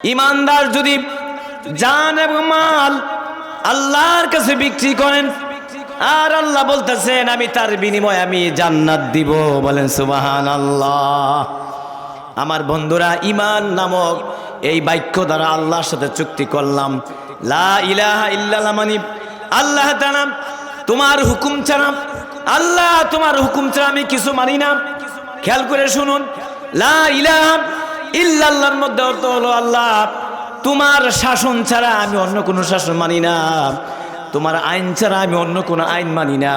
ইমানদার যদি জান এবং মাল আল্লাহর কাছে বিক্রি করেন, আর আল্লাহ বলতেছেন আমি তার বিনিময়ে আমি জান্নাত দিব, বলেন সুবহানাল্লাহ। আমার বন্ধুরা, ইমান নামক এই বাক্য দ্বারা আল্লাহর সাথে চুক্তি করলাম, লা ইলাহা ইল্লাল্লাহ, মানে আল্লাহ তাআলা তোমার হুকুম ছাড়া, আল্লাহ তোমার হুকুম ছাড়া আমি কিছু মানি না। খেয়াল করে শুনুন, লা ইলাহা ইল্লাল্লাহর মধ্যে অর্থ হলো আল্লাহ তোমার শাসন ছাড়া আমি অন্য কোনো শাসন মানি না, তোমার আইন ছাড়া আমি অন্য কোনো আইন মানি না,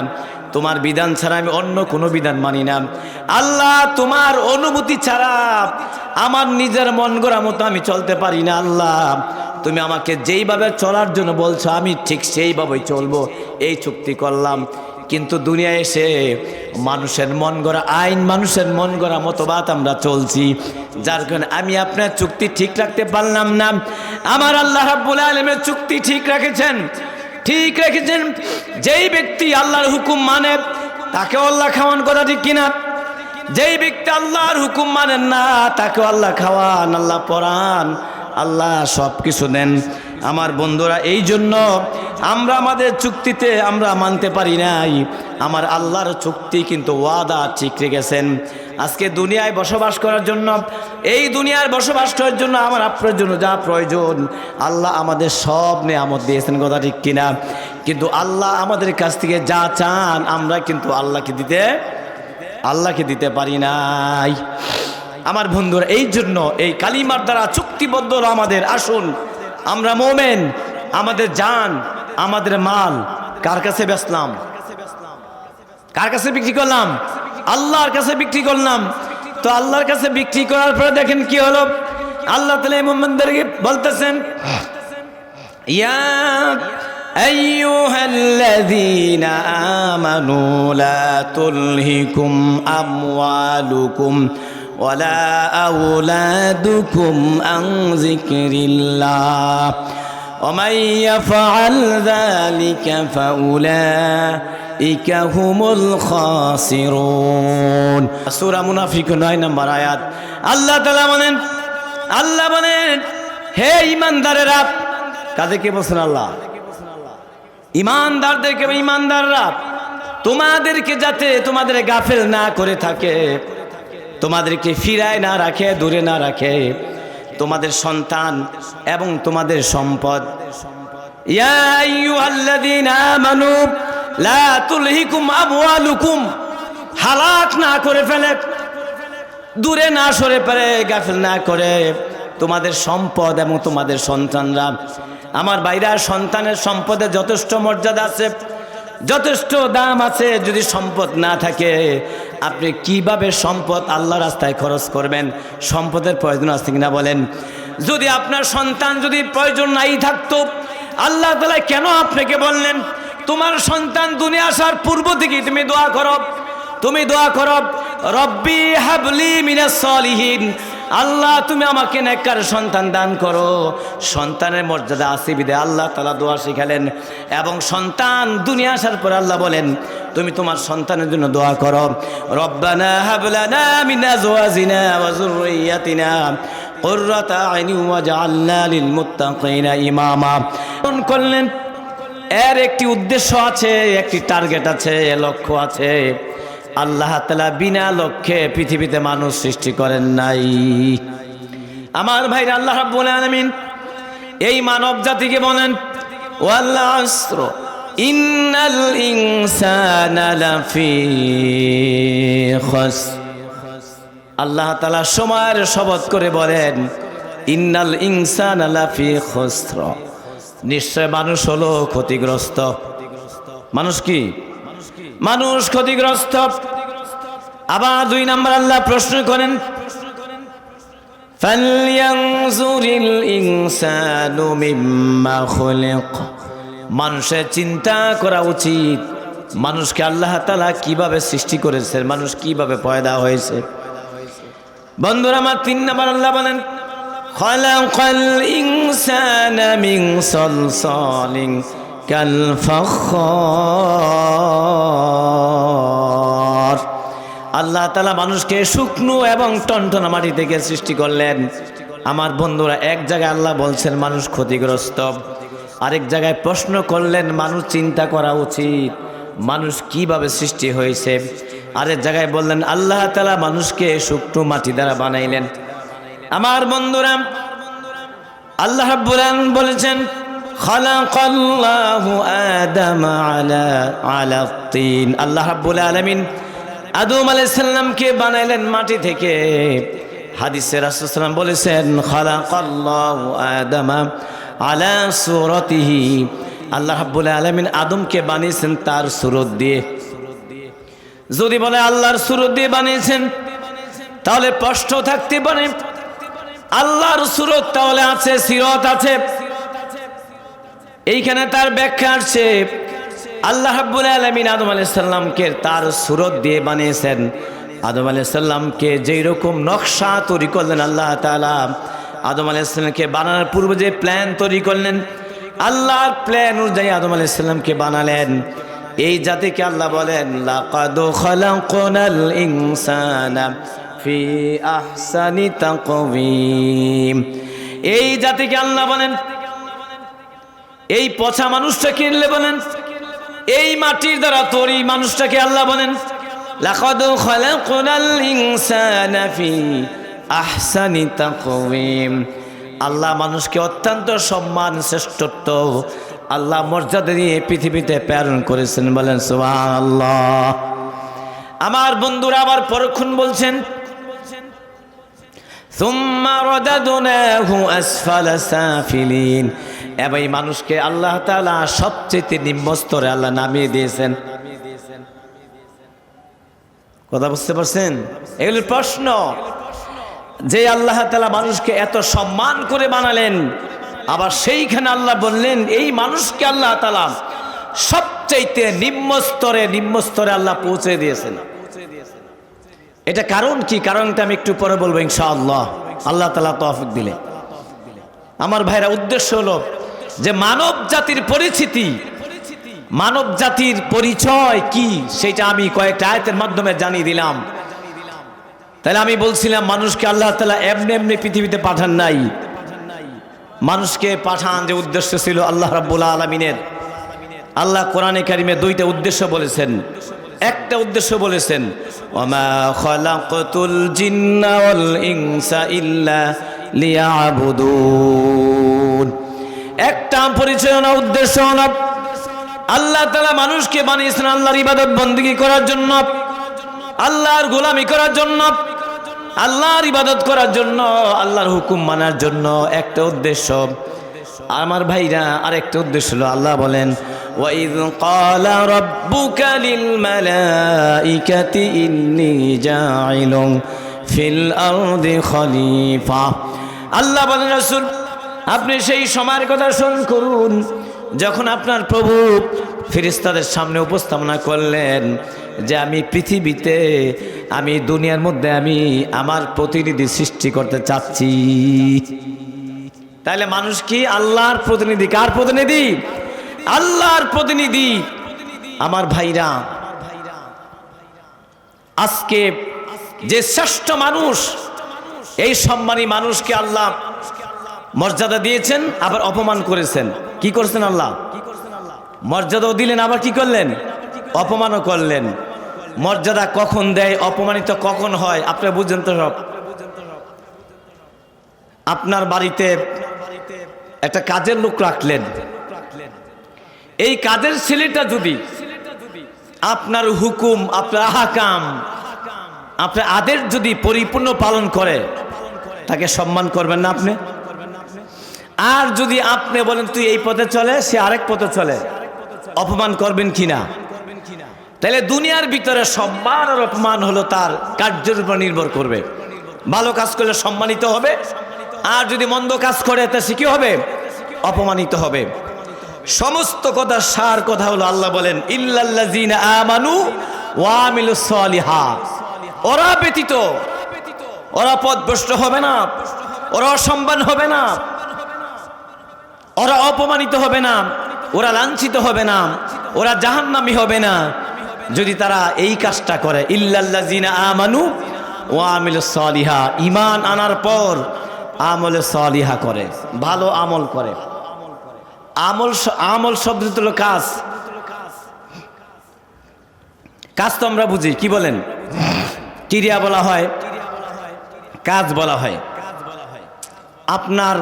তোমার বিধান ছাড়া আমি অন্য কোনো বিধান মানি না। আল্লাহ তোমার অনুমতি ছাড়া আমার নিজের মন গড়া মতো আমি চলতে পারি না। আল্লাহ তুমি আমাকে যেইভাবে চলার জন্য বলছো আমি ঠিক সেইভাবেই চলবো, এই চুক্তি করলাম। কিন্তু দুনিয়ায় এসে মানুষের মন গড়া আইন, মানুষের মন গড়া মতবাদ আমরা চলছি, যার কারণে আমি আপনার চুক্তি ঠিক রাখতে পারলাম না। আমার আল্লাহ রাব্বুল আলামিন চুক্তি ঠিক রেখেছেন, ঠিক রেখেছেন। যেই ব্যক্তি আল্লাহর হুকুম মানে তাকে আল্লাহ খাওয়ান, কথা ঠিক কিনা? যেই ব্যক্তি আল্লাহর হুকুম মানেন না তাকে আল্লাহ খাওয়ান, আল্লাহ পড়ান, আল্লাহ সব কিছু দেন। আমার বন্ধুরা, এই জন্য আমরা আমাদের চুক্তিতে আমরা মানতে পারি নাই। আমার আল্লাহর চুক্তি কিন্তু ওয়াদা ঠিক রেখেছেন। আজকে দুনিয়ায় বসবাস করার জন্য, এই দুনিয়ার বসবাস করার জন্য আমার আপনার জন্য যা প্রয়োজন আল্লাহ আমাদের সব নেয়ামত দিয়েছেন, কথা ঠিক কিনা? কিন্তু আল্লাহ আমাদের কাছ থেকে যা চান আমরা কিন্তু আল্লাহকে দিতে পারি নাই। আমার বন্ধুরা, এই জন্য এই কালিমার দ্বারা চুক্তিবদ্ধ হলো আমাদের। আসুন আমরা মোমেন, আমাদের জান, আমাদের মাল কার কাছে বেচলাম? কার কাছে বিক্রি করলাম? আল্লাহর কাছে বিক্রি করলাম। তো আল্লাহর কাছে বিক্রি করার পরে দেখেন কি হলো। আল্লাহ তাআলা এই মুমিনদেরকে বলতেছেন, ইয়া আইয়ুহাল্লাযীনা আমানু লা তুলহিকুম আমওয়ালুকুম ওয়ালা আওলাদুকুম আন যিকরিল্লাহ ওয়া মান ইয়াফআল যালিকা ফাউলাইকা হুমুল খাসিরুন। সূরা মুনাফিকুন 9 নম্বর আয়াত। আল্লাহ তাআলা বলেন হে ঈমানদারেরা, কাদেরকে বলছেন আল্লাহ? ঈমানদারদেরকে। ঈমানদাররা তোমাদেরকে যাতে তোমাদের গাফেল না করে থাকে, তোমাদেরকে ফিরায় না রাখে, দূরে না রাখে, তোমাদের সন্তান এবং তোমাদের সম্পদ। ইয়া আইয়ুহাল্লাযীনা আমানু লা তুলহিকুম আমওয়ালুকুম, হালাক না করে ফেলে, দূরে না সরে ফেলে, গাফেল না করে তোমাদের সম্পদ এবং তোমাদের সন্তানরা। আমার ভাইরা, সন্তানের সম্পদে যথেষ্ট মর্যাদা আছে, যথেষ্ট দাম আছে। যদি সম্পদ না থাকে আপনি কিভাবে সম্পদ আল্লাহ রাস্তায় খরচ করবেন? সম্পদের প্রয়োজন আছে কিনা বলেন? যদি আপনার সন্তান যদি প্রয়োজন নাই থাকতো, আল্লাহ তাআলা কেন আপনাকে বললেন তোমার সন্তান দুনিয়া আসার পূর্ব থেকে তুমি দোয়া করো, রব্বি হাবলি মিনাস সলিহিন, আল্লাহ তুমি আমাকে নেককার সন্তান দান করো। সন্তানের মর্যাদা আছে বিদে আল্লাহ তাআলা দোয়া শিখালেন। এবং সন্তান দুনিয়া আসার পর আল্লাহ বলেন তুমি তোমার সন্তানের জন্য দোয়া করো, রব্বানা হাব লানা মিন আজওয়াজিনা ওয়া যুররিয়াতিনা কুররাতা আইনি ওয়াজআলনা লিল মুত্তাকিনা ইমামা। করলেন এর একটি উদ্দেশ্য আছে, একটি টার্গেট আছে, লক্ষ্য আছে। আল্লাহ তাআলা বিনা লক্ষ্যে পৃথিবীতে মানুষ সৃষ্টি করেন নাই। আমার ভাইরা, আল্লাহ রাব্বুল আলামিন এই মানব জাতিকে বলেন ওয়াল আসর ইন্নাল ইনসানা লাফি খাসর। আল্লাহ তাআলা সময়ের শপথ করে বলেন ইন্নাল ইনসানা লাফি খাসর, নিশ্চয় মানুষ হলো ক্ষতিগ্রস্ত। মানুষ কি? মানুষ ক্ষতিগ্রস্ত। আবার 2 নম্বর আল্লাহ প্রশ্ন করেন ফালইয়ানজুরিল ইনসানু মিম্মা খুলিক। মানুষের চিন্তা করা উচিত মানুষকে আল্লাহ তাআলা কিভাবে সৃষ্টি করেছেন, মানুষ কিভাবে পয়দা হয়েছে। বন্ধুরা আমার 3 নম্বর আল্লাহ বলেন খালাকাল ইনসানা মিন সালসালিন কাল ফাখার। আল্লাহ তাআলা মানুষকে শুকনো এবং টনটনা মাটি থেকে সৃষ্টি করলেন। আমার বন্ধুরা, এক জায়গায় আল্লাহ বলছেন মানুষ ক্ষতিগ্রস্ত, আরেক জায়গায় প্রশ্ন করলেন মানুষ চিন্তা করা উচিত মানুষ কিভাবে সৃষ্টি হয়েছে। আরেক জায়গায় বললেন আল্লাহ তাআলা মানুষকে শুকনো মাটি দ্বারা বানাইলেন। আমার বন্ধুরা, আল্লাহ রাব্বুল আলামিন বলেছেন খালাকাল্লাহু আদামা আলা তিন। আল্লাহ রাব্বুল আলামিন আদম আলাইহিস সালামকে বানাইলেন মাটি থেকে। হাদিসে রাসূল সাল্লাল্লাহু আলাইহি ওয়াসাল্লাম বলেছেন খালাকাল্লাহু আদামা আলা সূরাতিহি। আল্লাহ রাব্বুল আলামিন আদমকে বানিয়েছেন তার সূরত দিয়ে। যদি বলে আল্লাহর সূরত দিয়ে বানিয়েছেন, তাহলে প্রশ্ন থাকতে পারে আল্লাহর সূরত তাহলে আছে, সিরত আছে। এইখানে তার ব্যাখ্যা আসছে আল্লাহ রাব্বুল আলামিন আদম আলাইহিস সালামকে তার সূরত দিয়ে বানিয়েছেন। আদম আলাইহিস সালামকে যেই রকম নকশা তৈরি করলেন আল্লাহ তাআলা, আদম আলাইহিস সালামকে বানানোর পূর্বে যে প্ল্যান তৈরি করলেন, আল্লাহর প্ল্যান অনুযায়ী আদম আলাইহিস সালামকে বানালেন। এই জাতিকে আল্লাহ বলেন লাকাদ খালাকনাল ইনসানা ফি আহসানি তাকওয়িম। এই জাতিকে আল্লাহ বলেন, এই পচা মানুষটাকে বলেন, এই মাটির দ্বারা তৈরি মানুষটাকে আল্লাহ বলেন লাকাদ খালাকনাল ইনসানা ফি আহসানি তাকওয়িম। আল্লাহ মানুষকে অত্যন্ত সম্মান, শ্রেষ্ঠত্ব, আল্লাহ মর্যাদা দিয়ে পৃথিবীতে প্রেরণ করেছেন। বলেন সুবহানাল্লাহ। আমার বন্ধুরা আবার পরক্ষণ বলছেন সুম্মা রাদাদনাহু আসফালা সাফিলিন। এই মানুষকে আল্লাহ তাআলা সবচেয়ে নিম্ন স্তরে আল্লাহ নামিয়ে দিয়েছেন। কথা বুঝতে পারছেন? এগুলোর প্রশ্ন যে আল্লাহ তাআলা মানুষকে এত সম্মান করে বানালেন, আবার সেইখানে আল্লাহ বললেন এই মানুষকে আল্লাহ তাআলা সবচেয়ে নিম্ন স্তরে আল্লাহ পৌঁছে দিয়েছেন। এটা কারণ কি? কারণটা আমি একটু পরে বলবো ইনশাআল্লাহ, আল্লাহ তাআলা তৌফিক দিলে। আমার ভাইরা, উদ্দেশ্য হলো যে মানব জাতির পরিচিতি, মানব জাতির পরিচয় কি সেটা আমি কয়েকটা আয়াতের মাধ্যমে জানিয়ে দিলাম। তাহলে আমি বলছিলাম মানুষকে আল্লাহ তাআলা এমনি এমনি পৃথিবীতে পাঠান নাই। মানুষকে পাঠান যে উদ্দেশ্য ছিল আল্লাহ রাব্বুল আলামিনের। আল্লাহ কোরআনে কারিমে দুইটা উদ্দেশ্য বলেছেন। একটা উদ্দেশ্য বলেছেন ওয়ামা খালাকতুল জিন্না ওয়াল ইনসা ইল্লা লিয়াবুদুন। একটা পরিচয় না, উদ্দেশ্য না, আল্লাহ তাআলা মানুষকে বানিয়েছেন আল্লাহর ইবাদত বندگی করার জন্য, আল্লাহর গোলামি করার জন্য, আল্লাহর ইবাদত করার জন্য, আল্লাহর হুকুম মানার জন্য। একটা উদ্দেশ্য। আমার ভাইরা, আরেকটা উদ্দেশ্য হলো আল্লাহ বলেন ওয়াইয ক্বালা রাব্বুকা লিল মালাইকাতি ইন্নী জাইলুন ফিল আরদি খলিফা। আল্লাহ বলেন রাসূল আপনি সেই সময়ের কথা স্মরণ করুন যখন আপনার প্রভু ফেরেশতাদের সামনে উপস্থাপনা করলেন যে আমি পৃথিবীতে, আমি দুনিয়ার মধ্যে আমি আমার প্রতিনিধি সৃষ্টি করতে চাচ্ছি। তাহলে মানুষ কি আল্লাহর প্রতিনিধি? কার প্রতিনিধি? আল্লাহর প্রতিনিধি। আমার ভাইরা, আজকে যে শ্রেষ্ঠ মানুষ, এই সম্মানী মানুষকে আল্লাহ মর্যাদা দিয়েছেন, আবার অপমান করেছেন। কি করেছেন? আল্লাহ মর্যাদাও দিলেন, আবার কি করলেন? অপমানও করলেন। মর্যাদা কখন দেয়, অপমানিত কখন হয় আপনারা বুঝছেন তো সব। আপনার বাড়িতে একটা কাজের লোক রাখলেন, এই কাজের ছেলেটা যদি আপনার হুকুম, আপনার আহকাম, আপনার আদেশ যদি পরিপূর্ণ পালন করে, তাকে সম্মান করবেন না আপনি? আর যদি আপনি বলেন তুই এই পথে চলে, সে আরেক পথে চলে, অপমান করবেন কিনা? তাহলে দুনিয়ার ভিতরে সম্মান আর অপমান হলো তার কার্যের উপর নির্ভর করবে। ভালো কাজ করলে সম্মানিত হবে, আর যদি মন্দ কাজ করে তা সে কি হবে? অপমানিত হবে। সমস্ত কথার সার কথা হলো আল্লাহ বলেন ইল্লাল্লাযীনা আমানু ওয়া আমিলুস সালিহাত। ওরা ব্যতীত ওরা পথভ্রষ্ট হবে না, ওরা অসম্মান হবে না, ওরা অপমানিত হবে না, ওরা লাঞ্ছিত হবে না, ওরা জাহান্নামী হবে না, যদি তারা এই কাজটা করে। ইল্লাল্লাযীনা আমানু ওয়া আমিলুস সালিহাত। ঈমান আনার পর আমলে সালিহা করে, ভালো আমল করে। আমল শব্দ হলো কাজ। কাজ তো আমরা বুঝি, কি বলেন? ক্রিয়া বলা হয়, কাজ বলা হয়। আপনার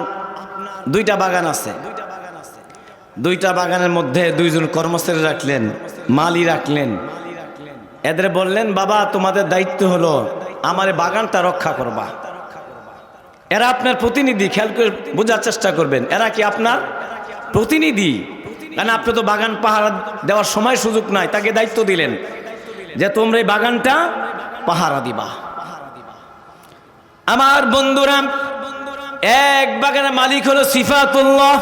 দুইটা বাগান আছে, দুইটা বাগানের মধ্যে দুইজন কর্মচারী রাখলেন, মালি রাখলেন। এদের বললেন, বাবা তোমাদের দায়িত্ব হলো আমার বাগানটা রক্ষা করবা। এরা আপনার প্রতিনিধি, খেয়াল করে বোঝার চেষ্টা করবেন, এরা কি আপনার প্রতিনিধি? কারণ আপনি তো বাগান পাহারা দেওয়ার সময় সুযোগ নাই, তাকে দায়িত্ব দিলেন যে তোমরা এই বাগানটা পাহারা দিবা। আমার বন্ধুরা, এক বাগানের মালিক হলো সিফাতুল্লাহ।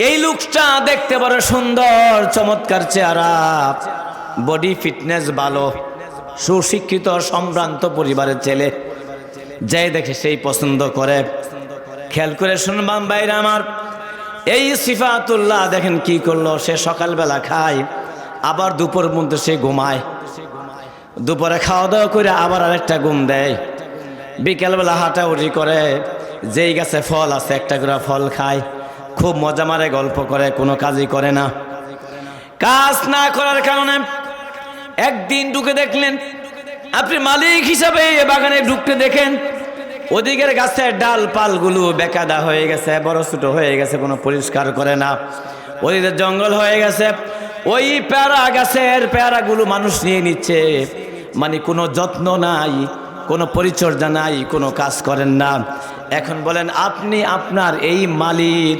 এই লোকটা দেখতে বড় সুন্দর, চমৎকার চেহারা, বডি ফিটনেস ভালো, সুশিক্ষিত সম্ভ্রান্ত পরিবারের ছেলে। যাই দেখে সেই পছন্দ করে। খেয়াল করে শুনবাম ভাইরা আমার, এই সিফাতুল্লাহ দেখেন কি করলো, সে সকালবেলা খায়, আবার দুপুর মধ্যে সে ঘুমায়, দুপুরে খাওয়া দাওয়া করে আবার আরেকটা ঘুম দেয়, বিকেলবেলা হাঁটাউটি করে, যেই গাছে ফল আছে একটা করে ফল খায়, খুব মজা মারে, গল্প করে, কোনো কাজই করে না। কাজ না করার কারণে একদিন ঢুকে দেখলেন, আপনি মালিক হিসাবে এ বাগানে ঢুকতে দেখেন ওদিকের গাছের ডাল পালগুলো বেকাদা হয়ে গেছে, বড় ছোট হয়ে গেছে, কোনো পরিষ্কার করে না। ওদিকে জঙ্গল হয়ে গেছে, ওই পেয়ারা গাছের পেয়ারাগুলো মানুষ নিয়ে নিচ্ছে, মানে কোনো যত্ন নাই, কোনো পরিচর্যা নাই, কোনো কাজ করেন না। এখন বলেন আপনি আপনার এই মালিক,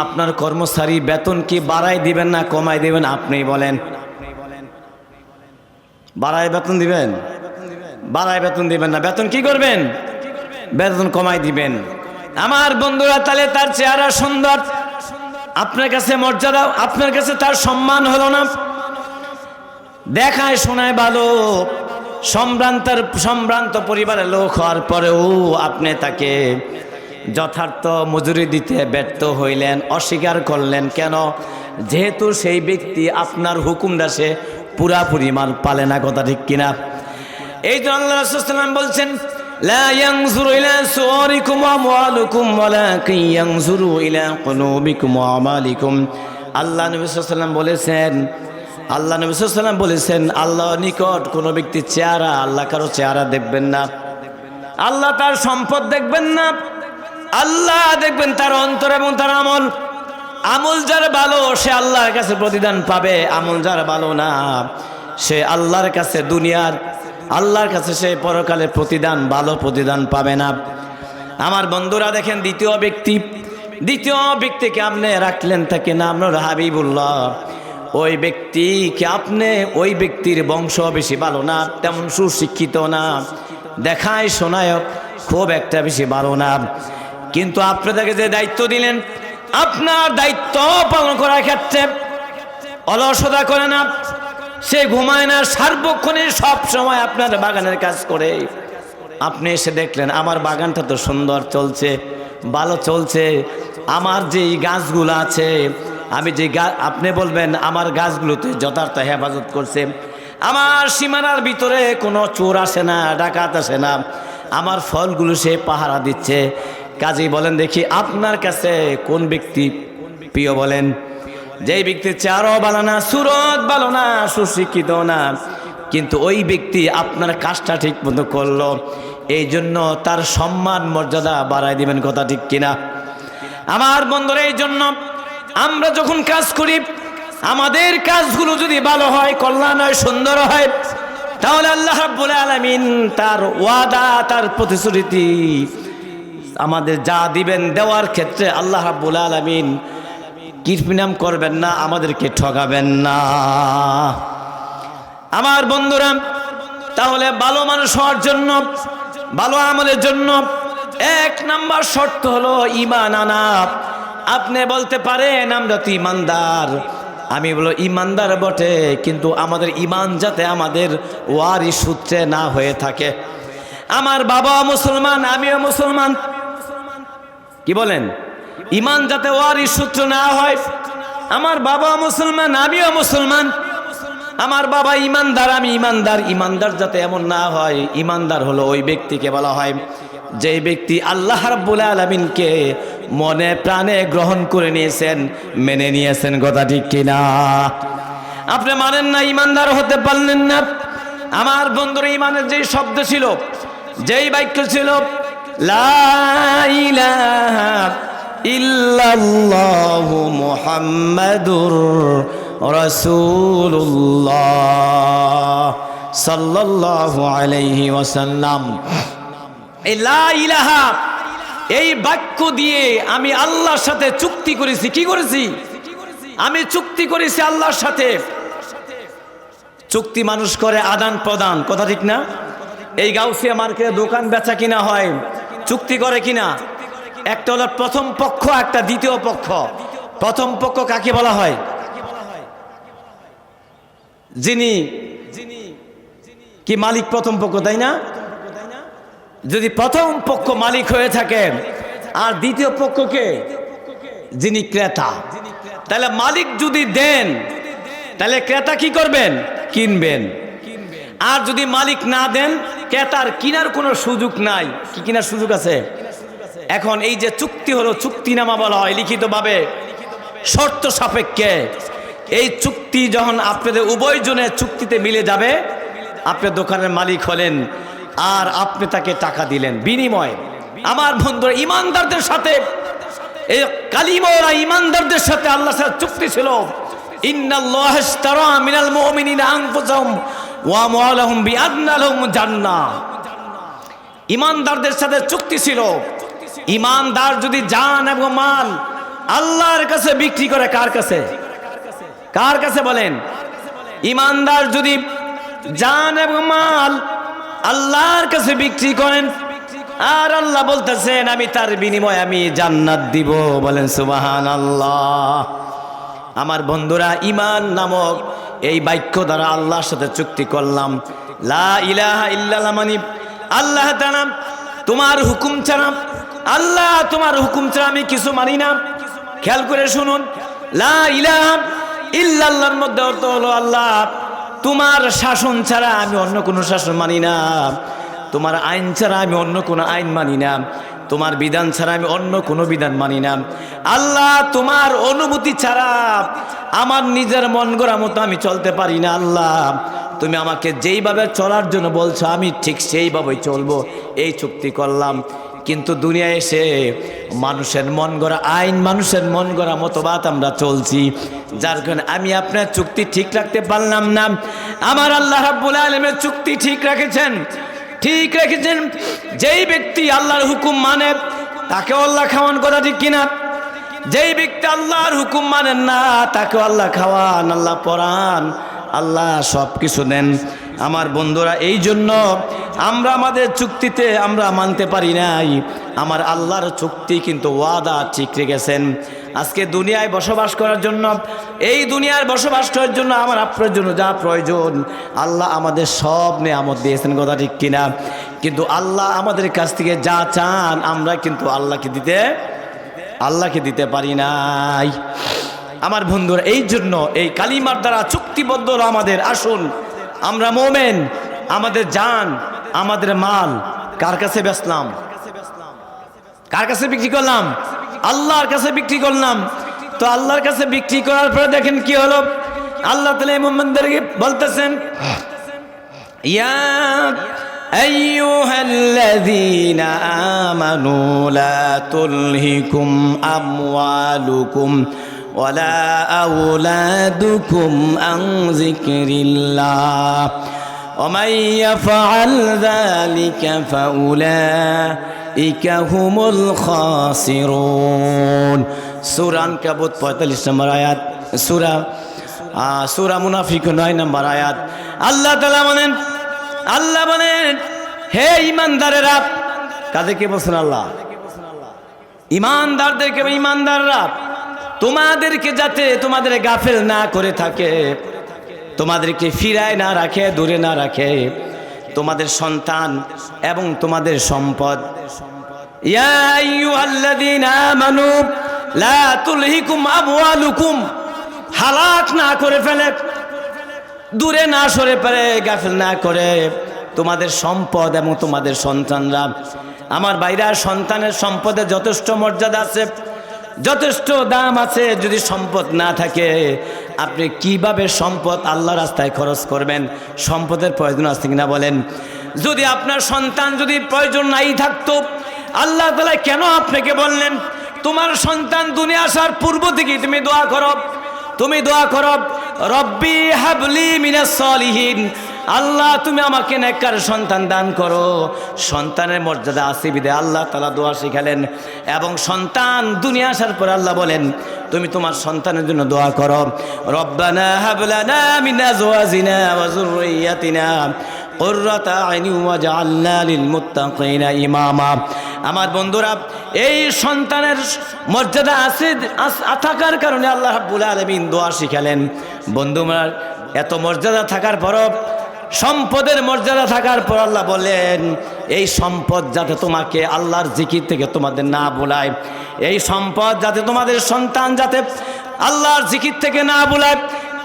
আপনার কর্মচারী বেতন কি বাড়াই দিবেন না কমাই দিবেন? আপনি বলেন। বাড়াই বেতন দিবেন? বাড়াই বেতন দিবেন না, বেতন কি করবেন? বেতন কমাই দিবেন। আমার বন্ধুরা, তাহলে তার চেহারা সুন্দর, আপনার কাছে মর্যাদা, আপনার কাছে তার সম্মান হলো না, দেখায় শোনায় ভালো, সম্ভ্রান্ত পরিবারের লোক হওয়ার পরেও আপনি তাকে যথার্থ মজুরি দিতে ব্যর্থ হইলেন, অস্বীকার করলেন কেন? যেহেতু সেই ব্যক্তি আপনার হুকুম দাসে পুরাপুরি মাল পালে না, কথা ঠিক কিনা? এই তো আল্লাহ রাসূল সাল্লাল্লাহু আলাইহি ওয়াসাল্লাম বলছেন, লা ইয়ানজুরু ইলা সুওয়ারিকুম ওয়া আমওয়ালিকুম ওয়ালাকিন ইয়ানজুরু ইলা কুলুবিকুম ওয়া আমালিকুম। আল্লাহ নবী সাল্লাল্লাহু আলাইহি ওয়াসাল্লাম বলেছেন, আল্লাহ নবী সাল্লাল্লাহু আলাইহি ওয়াসাল্লাম বলেছেন, আল্লাহর নিকট কোনো ব্যক্তির চেহারা, আল্লাহ কারো চেহারা দেখবেন না, আল্লাহ তার সম্পদ দেখবেন না, আল্লাহ দেখবেন তার অন্তর এবং তার আমল। আমল যার ভালো সে আল্লাহর কাছে প্রতিদান পাবে, আমল যার ভালো না সে আল্লাহর কাছে, দুনিয়ার আল্লাহর কাছে সে পরকালে প্রতিদান, ভালো প্রতিদান পাবে না। আমার বন্ধুরা দেখেন, দ্বিতীয় ব্যক্তিকে আপনি রাখলেন, তাকে নাম হলো হাবিবুল্লাহ। ওই ব্যক্তিকে আপনি, ওই ব্যক্তির বংশ বেশি ভালো না, তেমন সুশিক্ষিত না, দেখায় শোনায় খুব একটা বেশি ভালো না, কিন্তু আপনাদেরকে যে দায়িত্ব দিলেন, আপনার দায়িত্ব পালন করার ক্ষেত্রে অলসতা করে না, সে ঘুমায় না, সার্বক্ষণিক সব সময় আপনার বাগানের কাজ করে। আপনি এসে দেখলেন আমার বাগানটা তো সুন্দর চলছে, ভালো চলছে, আমার যে গাছগুলো আছে, আমি যে আপনি বলবেন আমার গাছগুলো তো যথার্থ হেফাজত করছে, আমার সীমানার ভিতরে কোনো চোর আসে না, ডাকাত আসে না, আমার ফলগুলো সে পাহারা দিচ্ছে। কাজেই বলেন দেখি আপনার কাছে কোন ব্যক্তি প্রিয়? বলেন। যেই ব্যক্তির চেহারাও ভালো না, সুরত ভালো না, সুশিক্ষিত না, কিন্তু ওই ব্যক্তি আপনার কাজটা ঠিক মতো করলো, এই জন্য তার সম্মান মর্যাদা বাড়াই দিবেন, কথা ঠিক কিনা? আমার বন্ধুরা, এই জন্য আমরা যখন কাজ করি, আমাদের কাজগুলো যদি ভালো হয়, কল্যাণ হয়, সুন্দর হয়, তাহলে আল্লাহ রাব্বুল আলামিন তার ওয়াদা, তার প্রতিশ্রুতি আমাদের যা দিবেন, দেওয়ার ক্ষেত্রে আল্লাহ রাব্বুল আলামিন কৃপণাম করবেন না, আমাদেরকে ঠকাবেন না। আমার বন্ধুরা, তাহলে ভালো মানুষ হওয়ার জন্য, ভালো আমলের জন্য এক নাম্বার শর্ত হলো ঈমান আনা। আপনি বলতে পারেন আমরা তো ঈমানদার, আমি বলো ঈমানদার বটে, কিন্তু আমাদের ঈমান যাতে আমাদের ওয়ারিস সূত্রে না হয়ে থাকে। আমার বাবা মুসলমান, আমিও মুসলমান, কি বলেন? ঈমান যাতে ওয়ারিস সূত্র না হয়, আমার বাবা মুসলমান, আমিও মুসলমান, আমার বাবা ইমানদার, আমি ইমানদার, ইমানদার যাতে এমন না হয়। ইমানদার হলো ওই ব্যক্তিকে বলা হয় যেই ব্যক্তি আল্লাহ রাব্বুল আলামিনকে মনে প্রাণে গ্রহণ করে নিয়েছেন, মেনে নিয়েছেন, কথা ঠিক কিনা? আপনি মানেন না, ইমানদার হতে পারলেন না। আমার বন্ধুর ইমানের যেই শব্দ ছিল, যেই বাক্য ছিল, লা ইলাহা ইল্লাল্লাহু মুহাম্মাদুর রাসূলুল্লাহ সাল্লাল্লাহু আলাইহি ওয়াসাল্লাম। এই লা ইলাহা, এই বাক্য দিয়ে আমি আল্লাহর সাথে চুক্তি করেছি। কি করেছি? আমি চুক্তি করেছি আল্লাহর সাথে। চুক্তি মানুষ করে আদান প্রদান, কথা ঠিক না? এই গাউসিয়া মার্কেটে দোকান বেচা কিনা হয়, চুক্তি করে কিনা? একটা হলো প্রথম পক্ষ, একটা দ্বিতীয় পক্ষ। প্রথম পক্ষ কাকে বলা হয়? যিনি কি মালিক, প্রথম পক্ষ, তাই না? যদি প্রথম পক্ষ মালিক হয়ে থাকে, আর দ্বিতীয় পক্ষকে যিনি ক্রেতা, তাহলে মালিক যদি দেন, তাহলে ক্রেতা কি করবেন? কিনবেন। আর যদি মালিক না দেন, ক্রেতার কিনার কোনো সুযোগ নাই। কি কিনার সুযোগ আছে? এখন এই যে চুক্তি হলো, চুক্তিনামা বলা হয় লিখিতভাবে, শর্ত সাপেক্ষে। এই চুক্তি যখন আপনাদের উভয় জনের চুক্তিতে মিলে যাবে, আপনি দোকানের মালিক হলেন আর আপনি তাকে টাকা দিলেন বিনিময়। আমার বন্ধুরা, ইমানদারদের সাথে, এই কালিমাওয়ালা ইমানদারদের সাথে আল্লাহর সাথে চুক্তি ছিল, ইন্নাল্লাহা ইশতারা মিনাল মুমিনিনা আনফুসাহুম ওয়া আমওয়ালাহুম বিআন্না লাহুম জান্নাহ। ইমানদারদের সাথে চুক্তি ছিল। ইমানদার যদি জান এবং মাল আল্লাহর কাছে বিক্রি করে, কার কাছে? কার কাছে বলেন? ইমানদার যদি জান এবং মাল আল্লাহর কাছে বিক্রি করেন, আর আল্লাহ বলতেছেন আমি তার বিনিময়ে আমি জান্নাত দিব, বলেন সুবহানাল্লাহ। আমার বন্ধুরা, ইমান নামক এই বাক্য দ্বারা আল্লাহর সাথে চুক্তি করলাম। লা ইলাহা ইল্লাল্লাহ মানে আল্লাহ তাআলা তোমার হুকুম ছাড়া, আল্লাহ তোমার হুকুম ছাড়া আমি কিছু মানি না। খেয়াল করে শুনুন, লা ইলাহা ইল্লাল্লাহর মধ্যে অর্থ হলো আল্লাহ তোমার শাসন ছাড়া আমি অন্য কোনো শাসন মানি না, তোমার আইন ছাড়া আমি অন্য কোনো আইন মানি না, তোমার বিধান ছাড়া আমি অন্য কোনো বিধান মানি না। আল্লাহ তোমার অনুমতি ছাড়া আমার নিজের মন গড়া মতো আমি চলতে পারি না। আল্লাহ তুমি আমাকে যেইভাবে চলার জন্য বলছো আমি ঠিক সেইভাবেই চলবো, এই চুক্তি করলাম। কিন্তু দুনিয়ায় এসে মানুষের মন গড়া আইন, মানুষের মন গড়া মতবাদ আমরা চলছি, যার কারণে আমি আপনার চুক্তি ঠিক রাখতে পারলাম না। আমার আল্লাহ রাব্বুল আলামিন চুক্তি ঠিক রেখেছেন, ঠিক রেখেছেন। যেই ব্যক্তি আল্লাহর হুকুম মানে তাকে আল্লাহ খাওয়ান, কথা ঠিক কিনা? যেই ব্যক্তি আল্লাহর হুকুম মানেন না তাকে আল্লাহ খাওয়ান, আল্লাহ পড়ান, আল্লাহ সব কিছু দেন। আমার বন্ধুরা, এই জন্য আমরা আমাদের চুক্তিতে আমরা মানতে পারি নাই। আমার আল্লাহর চুক্তি কিন্তু ওয়াদা ঠিক রেখেছেন। আজকে দুনিয়ায় বসবাস করার জন্য, এই দুনিয়ার বসবাস করার জন্য আমার আপনার জন্য যা প্রয়োজন আল্লাহ আমাদের সব নেয়ামত দিয়েছেন, কথা ঠিক কিনা? কিন্তু আল্লাহ আমাদের কাছ থেকে যা চান আমরা কিন্তু আল্লাহকে দিতে পারি নাই। আমার বন্ধুরা, এই জন্য এই কালিমার দ্বারা চুক্তিবদ্ধ হলো আমাদের। আসুন আমরা মোমেন, আমাদের জান, আমাদের মাল কার কাছে বেচলাম? কার কাছে বিক্রি করলাম? আল্লাহর কাছে বিক্রি করলাম। তো আল্লাহর কাছে বিক্রি করার পরে দেখেন কি হলো। আল্লাহ তাআলা মুমিনদেরকে বলতেছেন, ইয়া আইয়ুহাল্লাযীনা আমানু লা তুলহিকুম আমওয়ালুকুম ওয়ালা আওলাদুকুম আন যিকরিল্লাহ ওয়া মান ইয়াফআল যালিকা ফাউলাইকা হুমুল খাসিরুন। সূরা আনকাবুত 45 নম্বর আয়াত, সূরা মুনাফিকুন 9 নম্বর আয়াত। আল্লাহ তাআলা বলেন হে ঈমানদারেরা, কাদেরকে বলছেন আল্লাহ? ঈমানদারদেরকে। ঈমানদাররা তোমাদেরকে যাতে তোমাদের গাফেল না করে থাকে, তোমাদেরকে ফিরায় না রাখে, দূরে না রাখে, তোমাদের সন্তান এবং তোমাদের সম্পদ। ইয়া আইয়ুহাল্লাযীনা আমানু লা তুলহিকুম আমওয়ালুকুম, হালাক না করে ফেলে, দূরে না সরে পড়ে, গাফেল না করে তোমাদের সম্পদ এবং তোমাদের সন্তানরা। আমার ভাইরা, সন্তানের সম্পদে যথেষ্ট মর্যাদা আছে, যথেষ্ট দাম আছে। যদি সম্পদ না থাকে, আপনি কিভাবে সম্পদ আল্লাহ রাস্তায় খরচ করবেন? সম্পদের প্রয়োজন আছে কিনা বলেন? যদি আপনার সন্তান যদি প্রয়োজন নাই থাকতো, আল্লাহ তাআলা কেন আপনাকে বললেন তোমার সন্তান দুনিয়া আসার পূর্ব থেকে তুমি দোয়া করো, রব্বি হাবলি মিনাস সলিহিন, আল্লাহ তুমি আমাকে নেককার সন্তান দান করো। সন্তানের মর্যাদা আছে বিদে আল্লাহ তাআলা দোয়া শিখালেন। এবং সন্তান দুনিয়া আসার পর আল্লাহ বলেন তুমি তোমার সন্তানের জন্য দোয়া করো, রব্বানা হাবলানা মিন আজওয়াজিনা ওয়া যুররিয়াতিনা কুররাতা আইনি ওয়াজআলনা লিল মুত্তাকিনা ইমামা। আমার বন্ধুরা, এই সন্তানের মর্যাদা আছে থাকার কারণে আল্লাহ রাব্বুল আলামিন দোয়া শিখালেন। বন্ধুরা, এত মর্যাদা থাকার পরও, সম্পদের মর্যাদা থাকার পর আল্লাহ বলেন এই সম্পদ যাতে তোমাকে আল্লাহর জিকির থেকে তোমাদের না ভোলায়, এই সম্পদ যাতে তোমাদের সন্তান যাতে আল্লাহর জিকির থেকে না ভোলায়।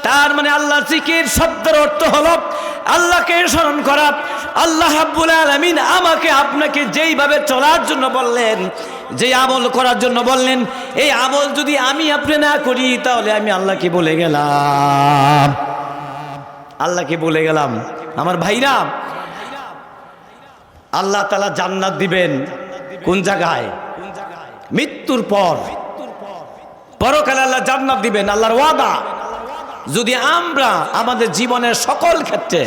তার মানে আল্লাহর জিকির শব্দের অর্থ হলো আল্লাহকে স্মরণ করা। আল্লাহ রাব্বুল আলামিন আমাকে আপনাকে যেইভাবে চলার জন্য বললেন, যে আমল করার জন্য বললেন, এই আমল যদি আমি আপনি না করি তাহলে আমি আল্লাহকে ভুলে গেলাম। আমার ভাইরা, আল্লাহ তাআলা জান্নাত দিবেন কোন জায়গায়? মৃত্যুর পর, পরকালে আল্লাহ জান্নাত দিবেন, আল্লাহর ওয়াদা। যদি আমরা আমাদের জীবনের সকল ক্ষেত্রে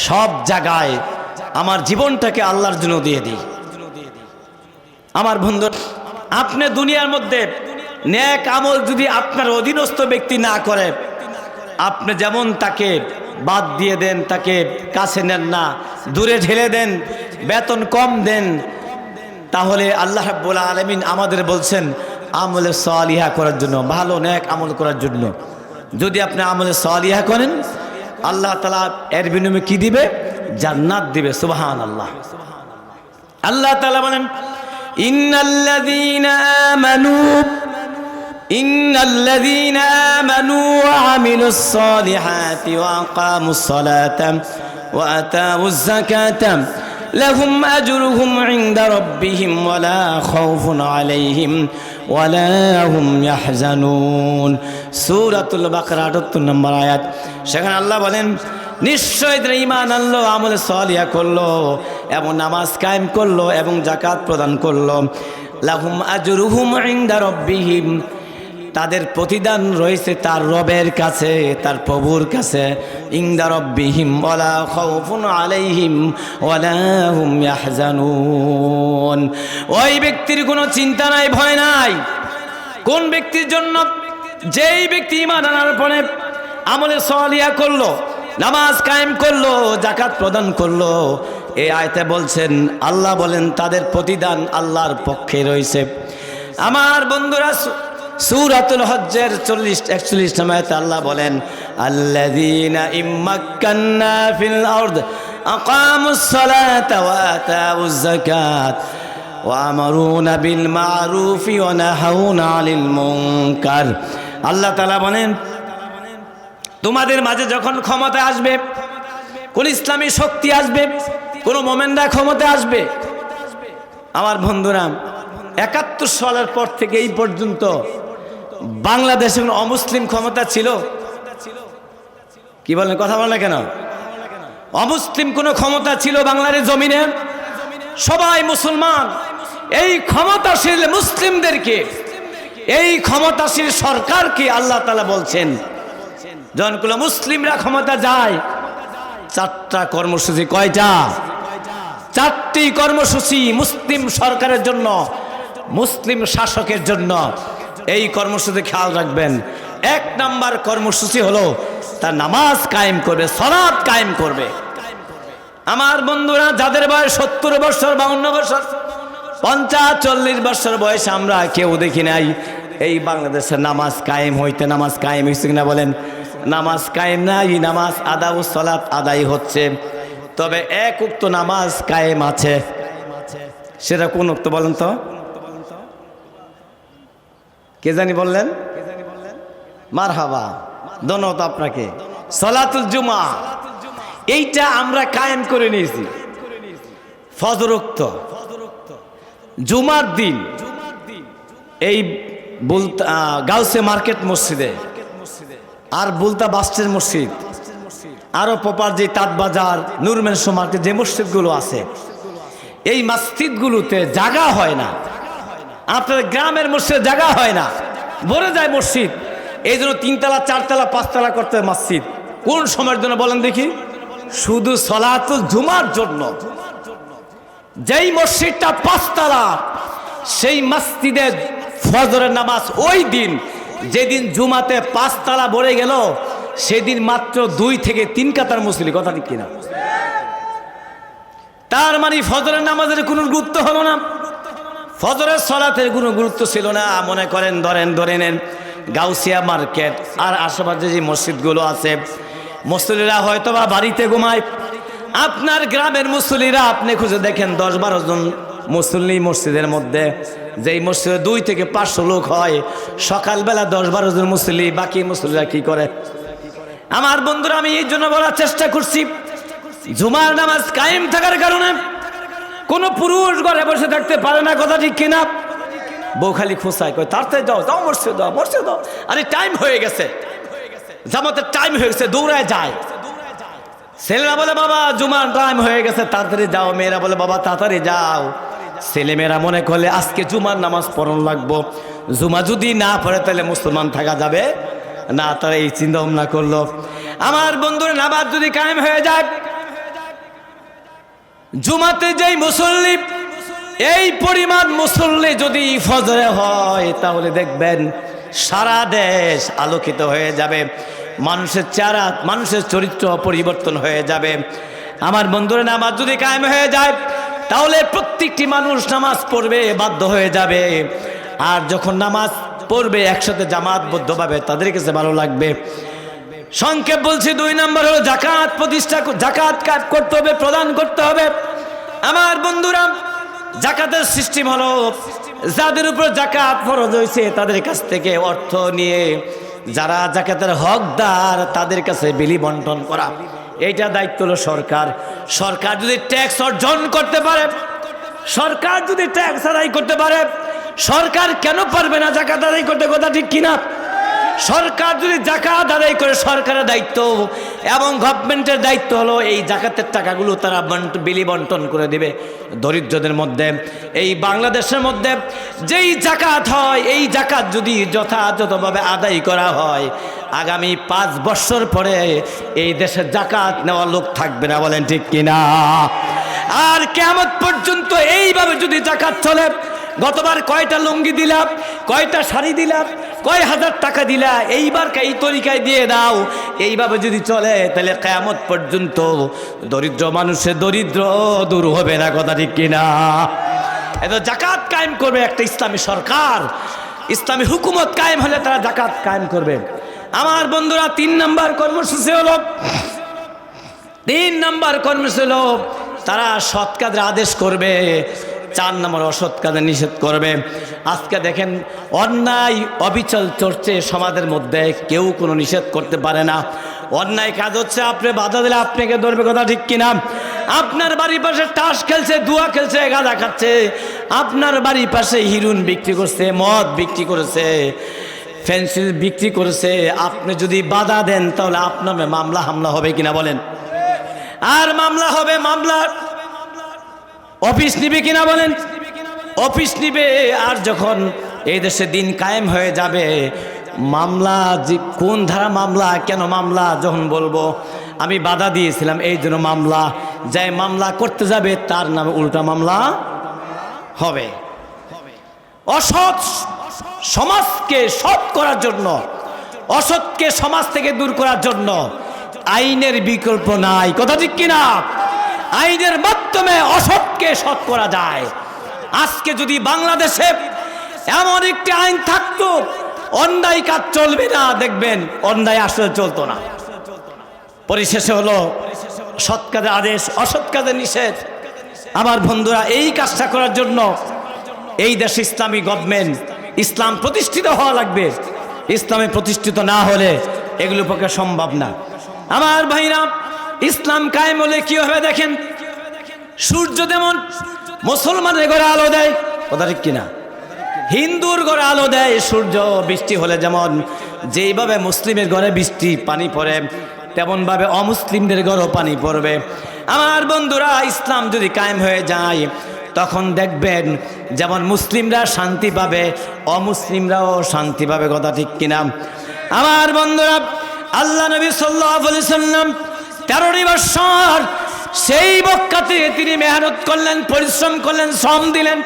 সব জায়গায় আমার জীবনটাকে আল্লাহর জন্য দিয়ে দিই। আমার বন্ধু, আপনি দুনিয়ার মধ্যে নেক আমল যদি আপনার অধীনস্থ ব্যক্তি না করে, আপনি যেমন তাকে বাদ দিয়ে দেন, তাকে কাছে নেন না, দূরে ঠেলে দেন, বেতন কম দেন, তাহলে আল্লাহ রাব্বুল আলামিন আমাদের বলছেন আমলে সালিহা করার জন্য, ভালো নেক আমল করার জন্য। যদি আপনি আমলে সালিহা করেন, আল্লাহ তাআলা এর বিনিময়ে কি দিবে? জান্নাত দিবে। সুবহানাল্লাহ। আল্লাহ তাআলা বলেন ইন্নাল্লাযীনা আমানু ওয়া আমিলুস সালিহাতি ওয়া আকামুস সালাতা ওয়া আতাউয যাকাতা লাহুম আজরুহুম ইনদা রাব্বিহিম ওয়া লা খাউফুন আলাইহিম ওয়া লা হুম ইয়াহজানুন। সূরাতুল বাকারা ৭৮ নম্বর আয়াত। সেখানে আল্লাহ বলেন নিশ্চয় যারা ঈমান আনলো, আমলে সালিহা করলো এবং নামাজ কায়েম করলো এবং যাকাত প্রদান করলো, লাহুম আজরুহুম ইনদা রাব্বিহিম, তাদের প্রতিদান রয়েছে তার রবের কাছে, তার প্রভুর কাছে। ইনদা রাব্বিহিম ওয়া লা খাউফুন আলাইহিম ওয়া লা হুম ইয়াহজানুন। ওই ব্যক্তির কোনো চিন্তা নাই, ভয় নাই। কোন ব্যক্তির জন্য? যেই ব্যক্তি ঈমান আনার পরে আমলে সালিহা করলো, নামাজ কায়েম করলো, যাকাত প্রদান করলো। এই আয়াতে বলছেন, আল্লাহ বলেন তাদের প্রতিদান আল্লাহর পক্ষে রয়েছে। আমার বন্ধুরা, সূরাতুল হজ্জের 40-41 নম্বর আয়াতে আল্লাহ বলেন আল্লাযীনা ইম্মাক্কান্না ফিল আরদ আকামুস সালাতা ওয়া আতাউয যাকাত ওয়া আমারুনা বিল মা'রুফি ওয়া নাহাউনা আনিল মুনকার। আল্লাহ তাআলা বলেন তোমাদের মাঝে যখন ক্ষমতা আসবে, কোন ইসলামী শক্তি আসবে, কোন মোমেনরা ক্ষমতা আসবে, আমার বন্ধুরা ৭১ সালের পর থেকে এই পর্যন্ত বাংলাদেশে কোনো অমুসলিম ক্ষমতা ছিল? কি বলেন? কথা বলেন না কেন? অমুসলিম কোন ক্ষমতা ছিল বাংলার জমিনে? সবাই মুসলমান। এই ক্ষমতাশীল মুসলিমদেরকে, এই ক্ষমতাশীল সরকারকে আল্লাহ তাআলা বলছেন যখন কোনো মুসলিমরা ক্ষমতা যায়, 4টা কর্মসূচি। কয়টা? 4টি কর্মসূচি মুসলিম সরকারের জন্য, মুসলিম শাসকের জন্য। এই কর্মসূচি খেয়াল রাখবেন। 1 নাম্বার কর্মসূচি হলো তার নামাজ কায়েম করবে, সালাত কায়েম করবে। আমার বন্ধুরা, যাদের বয়স 70 বছর, 52 বছর, 50, 40 বছর বয়স আমরা কেউ দেখি নাই এই বাংলাদেশের নামাজ কায়েম হইতে। নামাজ কায়েম হয়েছে কিনা বলেন? নামাজ কায়েম নাই, নামাজ আদাউস সালাত আদায় হচ্ছে। তবে এক উক্ত নামাজ কায়েম আছে, সেটা কোন উক্ত বলেন তো? কে জানি বললেন? মারহাবা, ধন্যবাদ আপনাকে। সালাতুল জুমা, এইটা আমরা কায়েম করে নিয়েছি। ফজর উক্ত, জুমার দিন এই বুলতা গাউসে মার্কেট মসজিদে আর বুলতা বাস্টের মসজিদ আরো প্রপার যে তাঁতবাজার নুরমেনশো মার্কেট যে মসজিদগুলো আছে এই মসজিদগুলোতে জায়গা হয় না। আপনার গ্রামের মসজিদে জায়গা হয় না, ভরে যায় মসজিদ। এই জন্য 3 তলা 4 তলা 5 তলা করতে হয় মসজিদ। কোন সময়ের জন্য বলেন দেখি? শুধু সলাতুল জুমার জন্য। যেই মসজিদটা 5 তলা সেই মসজিদে ফজরের নামাজ ওই দিন যেদিন জুমাতে 5 তলা ভরে গেল সেদিন মাত্র 2 থেকে 3 কাতার মুসল্লি। কথা ঠিক কিনা? তার মানে ফজরের নামাজের কোনো গুরুত্ব হলো না, ফজরের সলাতের কোনো গুরুত্ব ছিল না। মনে করেন ধরে নেন গাউসিয়া মার্কেট আর আশেপাশে যে মসজিদগুলো আছে মুসল্লিরা হয়তো বা বাড়িতে ঘুমায়। আপনার গ্রামের মুসল্লিরা আপনি খুঁজে দেখেন 10-12 জন মুসল্লি মসজিদের মধ্যে, যেই মসজিদে 2 থেকে 500 লোক হয়, সকালবেলা 10-12 জন মুসল্লি, বাকি মুসল্লিরা কি করে? আমার বন্ধুরা, আমি এই জন্য বলার চেষ্টা করছি, জুমার নামাজ কায়েম থাকার কারণে কোনো পুরুষ ঘরে বসে থাকতে পারে না। কথা ঠিক কিনা? বউ খালি খোঁচায়, কয় তাড়াতাড়ি যাও মসজিদ দাও, মসজিদ দাও। আরে টাইম হয়ে গেছে, জামাতের টাইম হয়ে গেছে, দৌড়ায় যায়। ছেলেরা বলে বাবা জুমার টাইম হয়ে গেছে তাড়াতাড়ি যাও, মেয়েরা বলে বাবা তাড়াতাড়ি যাও। ছেলেমেয়েরা মনে করলে আজকে জুমার নামাজ পড়ন লাগবো, জুমা যদি না পড়ে তাহলে মুসলমান থাকা যাবে না। তারা এই চিন্তা ভাবনা করলো। আমার বন্ধুরা, নামাজ যদি কায়েম হয়ে যায়, জুমাতে যেই মুসল্লি এই পরিমাণ মুসল্লি যদি ফজরে হয় তাহলে দেখবেন সারা দেশ আলোকিত হয়ে যাবে, মানুষের চেহারা মানুষের চরিত্র পরিবর্তন হয়ে যাবে। আমার বন্ধুরা, নামাজ যদি কায়েম হয়ে যায় তাহলে প্রত্যেকটি মানুষ নামাজ পড়বে বাধ্য হয়ে যাবে। আর যখন নামাজ পড়বে একসাথে জামাতবদ্ধভাবে তাদের কাছে ভালো লাগবে। সংক্ষেপ বলছি, 2 নম্বর হলো জাকাত জাকাত করতে হবে, প্রদান করতে হবে। আমার বন্ধুরা, জাকাতের সিস্টেম হলো যাদের উপর জাকাত ফরজ হয়েছে তাদের কাছ থেকে অর্থ নিয়ে যারা জাকাতের হকদার তাদের কাছে বিলি বন্টন করা, এইটা দায়িত্ব হলো সরকার। সরকার যদি ট্যাক্স অর্জন করতে পারে, সরকার যদি ট্যাক্স আদায় করতে পারে, সরকার কেন পারবে না জাকাত আদায় করতে? কথা ঠিক কিনা? সরকার যদি জাকাত আদায় করে, সরকারের দায়িত্ব এবং গভর্নমেন্টের দায়িত্ব হলো এই জাকাতের টাকাগুলো তারা বিলি বন্টন করে দিবে দরিদ্রদের মধ্যে। এই বাংলাদেশের মধ্যে যেই জাকাত হয়, এই জাকাত যদি যথাযথভাবে আদায় করা হয়, আগামী 5 বছর পরে এই দেশে জাকাত নেওয়ার লোক থাকবে না। বলেন ঠিক কিনা? আর কিয়ামত পর্যন্ত এইভাবে যদি জাকাত চলে, গতবার কয়টা লুঙ্গি দিলাম, কয়টা শাড়ি দিলাম, কয় হাজার টাকা দিলা, এইবার এই তরিকায় দিয়ে দাও, এইভাবে যদি চলে তাহলে কিয়ামত পর্যন্ত দরিদ্র মানুষের দরিদ্র দূর হবে না। কথা ঠিক কিনা? এত জাকাত কায়েম করবে একটা ইসলামী সরকার, ইসলামী হুকুমত কায়েম হলে তারা জাকাত কায়েম করবে। আমার বন্ধুরা, 3 নম্বর কর্মসূচি হলো, 3 নম্বর কর্মসূচি হলো তারা সৎ কাজের আদেশ করবে, 4 নম্বর অসৎ কাজে নিষেধ করবে। আজকে দেখেন অন্যায় অবিচল চলছে সমাজের মধ্যে, কেউ কোনো নিষেধ করতে পারে না। অন্যায় কাজ হচ্ছে, আপনি বাধা দিলে আপনাকে ধরবে। কথা ঠিক কিনা? আপনার বাড়ির পাশে তাস খেলছে, জুয়া খেলছে, গাঁজা খাচ্ছে, আপনার বাড়ির পাশে হিরোইন বিক্রি করছে, মদ বিক্রি করেছে, ফেন্সিল বিক্রি করেছে, আপনি যদি বাধা দেন তাহলে আপনার মামলা হামলা হবে কিনা বলেন? আর মামলা হবে, মামলার অফিস নিবে কিনা বলেন? অফিস নিবে। আর যখন এই দেশে দিন কায়েম হয়ে যাবে, মামলা যে কোন ধারা মামলা, কেন মামলা যখন বলবো আমি বাধা দিয়েছিলাম এই জন্য মামলা, যাই মামলা করতে যাবে তার নামে উল্টা মামলা হবে। অসৎ সমাজকে সৎ করার জন্য, অসৎকে সমাজ থেকে দূর করার জন্য আইনের বিকল্প নাই। কথা ঠিক কিনা? আইনের মাধ্যমে অসৎকে সৎ করা যায়। আজকে যদি বাংলাদেশে এমন একটি আইন থাকতো অন্যায় কাজ চলবে না, দেখবেন অন্যায় আসলে চলতো না। পরিশেষে হলো সৎ কাজের আদেশ, অসৎ কাজের নিষেধ। আমার বন্ধুরা, এই কাজটা করার জন্য এই দেশে ইসলামী গভর্নমেন্ট, ইসলাম প্রতিষ্ঠিত হওয়া লাগবে। ইসলামে প্রতিষ্ঠিত না হলে এগুলো পক্ষে সম্ভব না। আমার ভাইরা, ইসলাম কায়েম হলে কি হবে দেখেন, সূর্য যেমন মুসলমানের ঘরে আলো দেয়, কথা ঠিক কিনা? হিন্দুর ঘরে আলো দেয় সূর্য, বৃষ্টি হলে যেমন যেইভাবে মুসলিমের ঘরে বৃষ্টি পানি পড়ে, তেমনভাবে অমুসলিমদের ঘরেও পানি পড়বে। আমার বন্ধুরা, ইসলাম যদি কায়েম হয়ে যায় তখন দেখবেন যেমন মুসলিমরা শান্তি পাবে, অমুসলিমরাও শান্তি পাবে। কথা ঠিক কিনা? আমার বন্ধুরা, আল্লাহ নবী সাল্লাল্লাহু আলাইহি সাল্লাম 13 বছর সেই মক্কাতে তিনি মেহনত করলেন, পরিশ্রম করলেন, শ্রম দিলেন।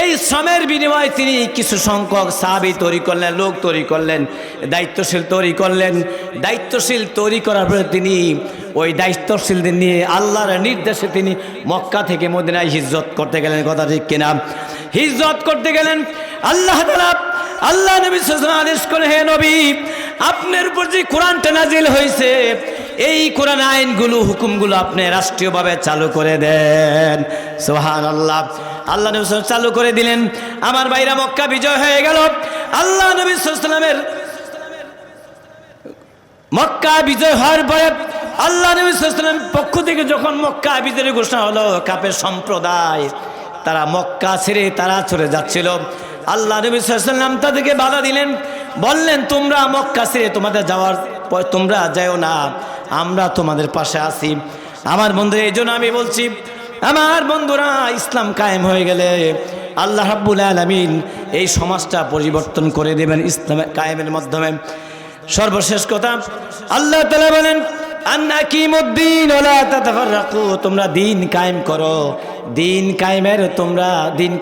এই শ্রমের বিনিময়ে তিনি কিছু সংখ্যক সাহাবী তৈরি করলেন, লোক তৈরি করলেন, দায়িত্বশীল তৈরি করলেন। দায়িত্বশীল তৈরি করার পরে তিনি ওই দায়িত্বশীলদের নিয়ে আল্লাহর নির্দেশে তিনি মক্কা থেকে মদিনায় হিজরত করতে গেলেন। কথা ঠিক কিনা? হিজরত করতে গেলেন। আল্লাহ তাআলা আল্লাহ নবী সাল্লাল্লাহু আলাইহি ওয়াসাল্লাম আদেশ করে, হে নবী, আপনার উপর যে কোরআনটা নাজিল হয়েছে এই কোরআন আইনগুলো, হুকুমগুলো আপনি রাষ্ট্রীয়ভাবে চালু করে দেন। সুবহানাল্লাহ। আল্লাহ নবী সাল্লাল্লাহু আলাইহি ওয়াসাল্লাম চালু করে দিলেন। আমার ভাইরা, মক্কা বিজয় হয়ে গেল। আল্লাহ নবী সাল্লাল্লাহু আলাইহি ওয়াসাল্লামের মক্কা বিজয় হওয়ার পরে আল্লাহ নবী সাল্লাল্লাহু আলাইহি ওয়াসাল্লামের পক্ষ থেকে যখন মক্কা বিজয়ের ঘোষণা হলো, কাফের সম্প্রদায় তারা মক্কা ছেড়ে তারা চলে যাচ্ছিল। আল্লাহ নবী সাল্লাল্লাহু আলাইহি ওয়াসাল্লাম তাদেরকে বাধা দিলেন, বললেন, তোমরা মক্কা ছেড়ে তোমাদের যাওয়ার তোমরা যাও না, আমরা তোমাদের পাশে আছি। আমার বন্ধুরা, এই জন্য আমি বলছি, আমার বন্ধুরা, ইসলাম কায়েম হয়ে গেলে আল্লাহ রাব্বুল আলামিন এই সমাজটা পরিবর্তন করে দেবেন ইসলাম কায়েমের মাধ্যমে। সর্বশেষ কথা, আল্লাহ তাআলা বলেন, আনাকিমুদ্দিন ওয়ালা তাতাফাররাকু, তোমরা দিন কায়েম করো। দিন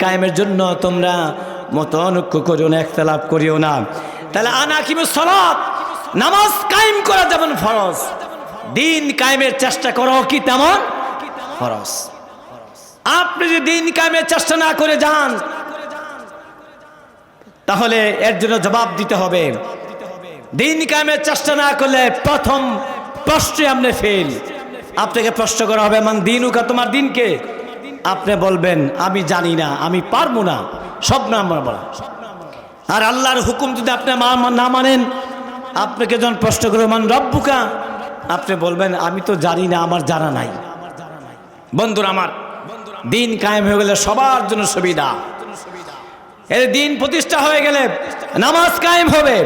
কায়েমের জন্য তোমরা মতানৈক্য করিও না, ইখতিলাফ করিও না। তাহলে আনাকিমুস সালাত, নামাজ কায়েম করা যেমন ফরজ, দিন কায়েমের চেষ্টা করো কি তেমন ফরজ। আপনি যদি দিন কায়েমের চেষ্টা না করে যান তাহলে এর জন্য জবাব দিতে হবে। দিন কায়েমের চেষ্টা না করলে প্রথম প্রশ্নে আপনি ফেল। আপনাকে প্রশ্ন করা হবে, মান দিনুকা, তোমার দিনকে? আপনি বলবেন, আমি জানি না, আমি পারবো না, সব না আমার বলা। আর আল্লাহর হুকুম যদি আপনি না মানেন, আপনাকে যখন প্রশ্ন করে মান রব্বুকা, আপনি বলবেন, আমি তো জানি না, আমার জানা নাই। বন্ধুরা আমার, দিন কায়েম হয়ে গেলে সবার জন্য সুবিধা। এর দিন প্রতিষ্ঠা হয়ে গেলে নামাজ কায়েম হবে,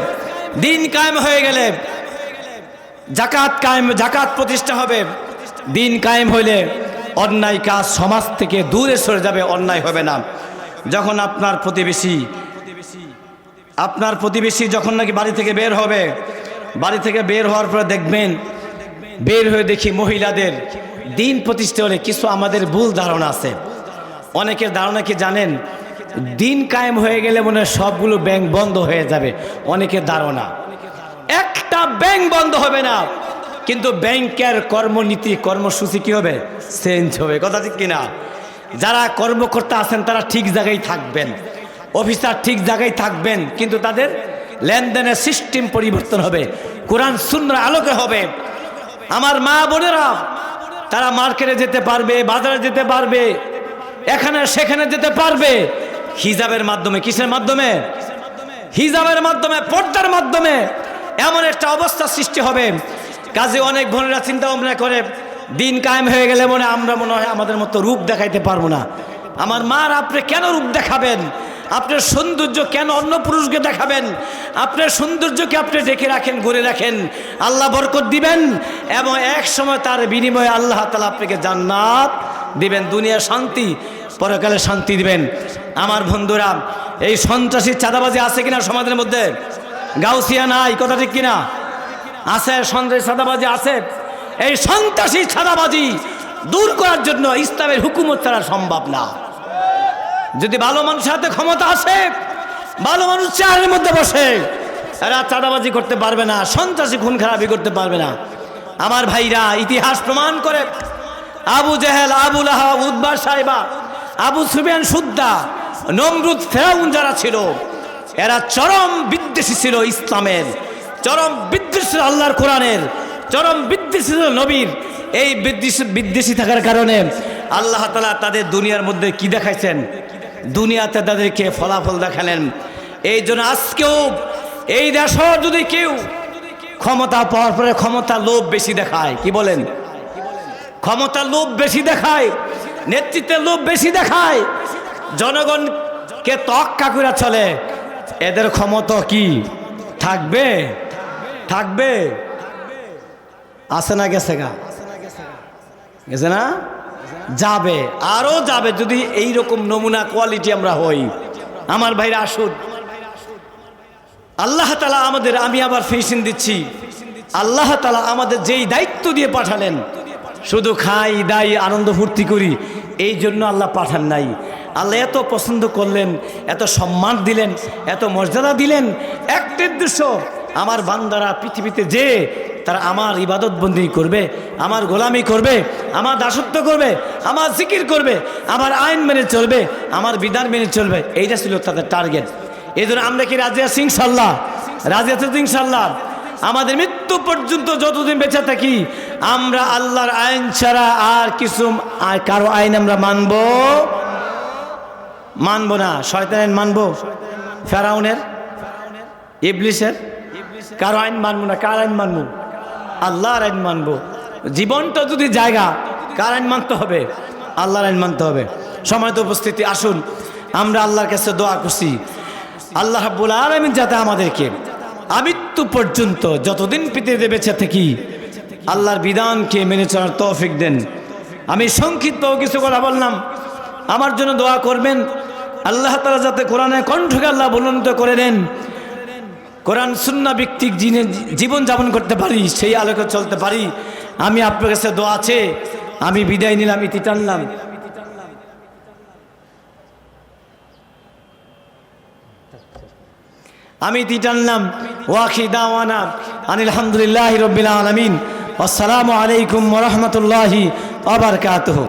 দিন কায়েম হয়ে গেলে জাকাত প্রতিষ্ঠা হবে। দিন কায়েম হইলে অন্যায় কাজ সমাজ থেকে দূরে সরে যাবে, অন্যায় হবে না। যখন আপনার প্রতিবেশী যখন নাকি বাড়ি থেকে বের হবে, বাড়ি থেকে বের হওয়ার পরে দেখবেন, বের হয়ে দেখি মহিলাদের দিন প্রতিষ্ঠা হলে কিছু আমাদের ভুল ধারণা আছে। অনেকের ধারণা কি জানেন, দিন কায়েম হয়ে গেলে মনে হয় সবগুলো ব্যাংক বন্ধ হয়ে যাবে। অনেকের ধারণা একটা ব্যাংক বন্ধ হবে না, কিন্তু ব্যাংকের কর্মনীতি কর্মসূচি কি হবে? চেঞ্জ হবে। কথা ঠিক কিনা? যারা কর্মকর্তা আছেন তারা ঠিক জায়গায় থাকবেন, অফিসার ঠিক জায়গায় থাকবেন, কিন্তু তাদের লেনদেনের সিস্টেম পরিবর্তন হবে, কোরআন সুন্নাহর আলোকে হবে। আমার মা বোনেরা তারা মার্কেটে যেতে পারবে, বাজারে যেতে পারবে, এখানে সেখানে যেতে পারবে হিজাবের মাধ্যমে। কিসের মাধ্যমে? হিজাবের মাধ্যমে, পর্দার মাধ্যমে। এমন একটা অবস্থা সৃষ্টি হবে। কাজে অনেক বোনেরা চিন্তা ভাবনা করে, দিন কায়েম হয়ে গেলে আমরা মনে হয় আমাদের মতো রূপ দেখাইতে পারবো না। আমার মার, আপনি কেন রূপ দেখাবেন? আপনার সৌন্দর্য কেন অন্য পুরুষকে দেখাবেন? আপনার সৌন্দর্যকে আপনি ঢেকে রাখেন, ঘুরে রাখেন, আল্লাহ বরকত দিবেন এবং এক সময় তার বিনিময়ে আল্লাহ তাআলা আপনাকে জান্নাত দিবেন, দুনিয়া শান্তি, পরকালে শান্তি দিবেন। আমার বন্ধুরা, এই সন্ত্রাসী চাঁদাবাজি আছে কিনা সমাজের মধ্যে? গাউসিয়া নাই, কথা ঠিক কিনা? আছে, সন্ত্রাসী চাঁদাবাজি আছে। এই সন্ত্রাসী চাঁদাবাজি দূর করার জন্য ইসলামের হুকুমত ছাড়া সম্ভব না। যদি ভালো মানুষের হাতে ক্ষমতা আসে, ভালো মানুষ চেয়ারের মধ্যে বসে, এরা চাঁদাবাজি করতে পারবে না, সন্ত্রাসী খুন খারাপি করতে পারবে না। আমার ভাইরা, ইতিহাস প্রমাণ করে আবু জেহেল, আবু লাহাব, উতবা সাইবা, আবু সুফিয়ান সুদ্দা, নমরুদ, ফেরাউন যারা ছিল, এরা চরম বিদ্বেষী ছিল ইসলামের, চরম বিদ্বেষী ছিল আল্লাহর কোরআনের, চরম বিদ্বেষী ছিল নবীর। এই বিদ্বেষী থাকার কারণে আল্লাহ তাআলা তাদের দুনিয়ার মধ্যে কি দেখাইছেন? দুনিয়াতে তাদেরকে ফলাফল দেখালেন। এই জন্য আজকেও এই দেশ যদি কেউ ক্ষমতা পাওয়ার পরে ক্ষমতা লোভ বেশি দেখায়, কি বলেন? ক্ষমতা লোভ বেশি দেখায়, নেতৃত্বের লোভ বেশি দেখায়, জনগণকে তক্কা করে চলে, এদের ক্ষমতা কি থাকবে? থাকবে? আছে না গেছে গা? গেছে না? যাবে, আরো যাবে যদি এই রকম নমুনা কোয়ালিটি আমরা হই। আমার ভাইরা আসুন, আল্লাহ তাআলা আমাদের, আমি আবার ফিনিশিং দিচ্ছি, আল্লাহ তাআলা আমাদের যেই দায়িত্ব দিয়ে পাঠালেন, শুধু খাই দাই আনন্দ ফুর্তি করি এই জন্য আল্লাহ পাঠান নাই। আল্লাহ এত পছন্দ করলেন, এত সম্মান দিলেন, এত মর্যাদা দিলেন, একটা উদ্দেশ্য, আমার বান্দারা পৃথিবীতে যে তারা আমার ইবাদত বন্দেগী করবে, আমার গোলামি করবে, আমার দাসত্ব করবে, আমার জিকির করবে, আমার আইন মেনে চলবে, আমার বিধান মেনে চলবে, এইটা ছিল তাদের টার্গেট। এই জন্য আমরা কি রাজি আছি ইনশাল্লাহ? রাজি আছি তো ইনশাল্লাহ? আমাদের মৃত্যু পর্যন্ত যতদিন বেঁচে থাকি আমরা আল্লাহর আইন ছাড়া আর কিছু কারো আইন আমরা মানবো না। শয়তানের মানবো, ফেরাউনের, ইবলিসের, কারো আইন মানবো না। কার আইন মানবো? আল্লাহর আইন মানবো। জীবনটা যদি জায়গা, কার আইন মানতে হবে? আল্লাহর আইন মানতে হবে। সময়ত উপস্থিতি, আসুন আমরা আল্লাহর কাছে দোয়া করছি, আল্লাহ রাব্বুল আলামিন যাতে আমাদেরকে আমৃত্যু পর্যন্ত যতদিন পৃথিবীতে বেঁচে থাকি আল্লাহর বিধানকে মেনে চলার তৌফিক দেন। আমি সংক্ষিপ্ত কিছু কথা বললাম, আমার জন্য দোয়া করবেন। আল্লাহ তাআলা যাতে কোরআনের কণ্ঠকে আল্লাহ বুলন্দ করে দেন, কোরআন সুন্নাহ ভিত্তিক জীবন যাপন করতে পারি, সেই আলোকে চলতে পারি। আমি আপনার কাছে দোয়া আছে, আমি বিদায় নিলাম, ইতি টানলাম। আমি ইতি টানলাম। ওয়াখি দাওয়ানা আনিল হামদুলিল্লাহি রাব্বিল আলামিন। আসসালামু আলাইকুম ওয়া রাহমাতুল্লাহি ওয়া বারাকাতুহু।